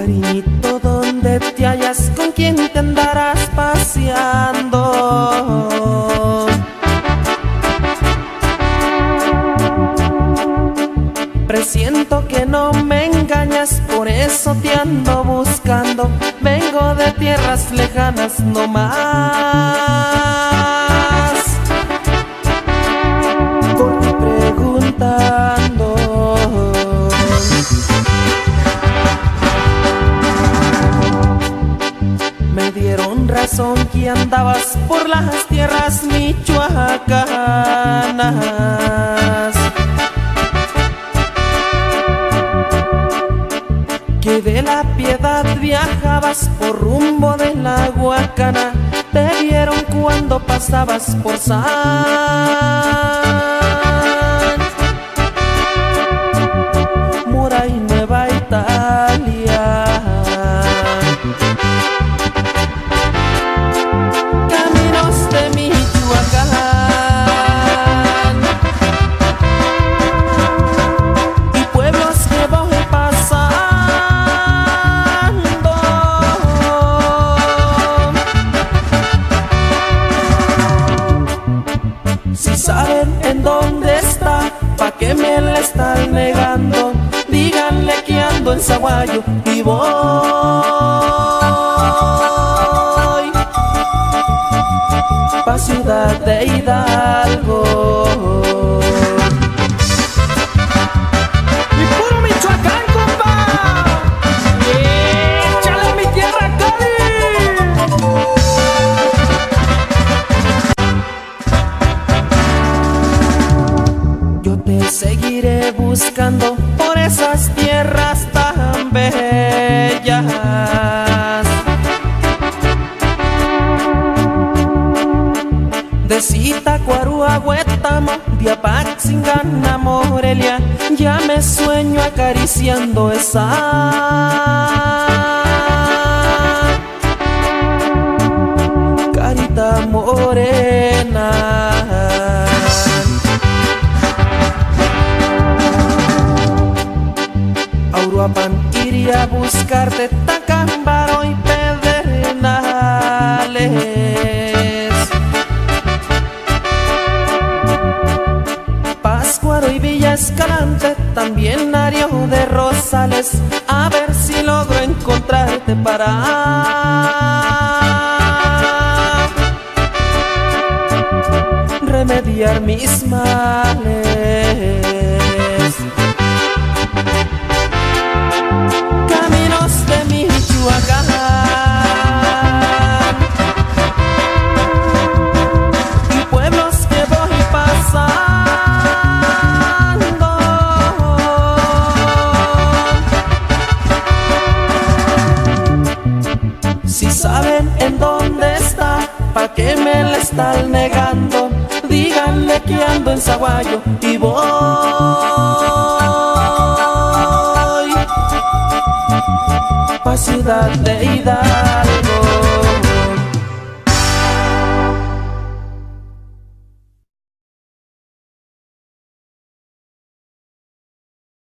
Cariñito, ¿dónde te hallas? ¿Con quién te andarás paseando? Presiento que no me engañas, por eso te ando buscando. Vengo de tierras lejanas no más, por ti preguntando. Me dieron razón que andabas por las tierras michoacanas, que de La Piedad viajabas por rumbo de la Huacana. Te vieron cuando pasabas por San Mora y Nueva Italia. Caminos de Michoacán y pueblos que voy pasando. Si saben en dónde está, ¿pa' qué me la están negando? Díganle que ando en Zaguayo y voy pa' Ciudad de Hidalgo. ¡Y puro Michoacán, compa! ¡Échale mi tierra, Cali! Yo te seguiré buscando por esas tierras tan bellas, de Zitácuaro, Huetamo, Diapaxingana, Morelia. Ya me sueño acariciando esa carita morena. A Uruapan iría a buscarte, Tacámbaro y Pedernales, Pátzcuaro y Villa Escalante, también Ario de Rosales. A ver si logro encontrarte para remediar mis males. Caminos de Michoacán y pueblos que voy pasando. Si saben en dónde está, ¿pa' qué me la están negando? Díganle que ando en Zaguayo y voy pa' Ciudad de Hidalgo.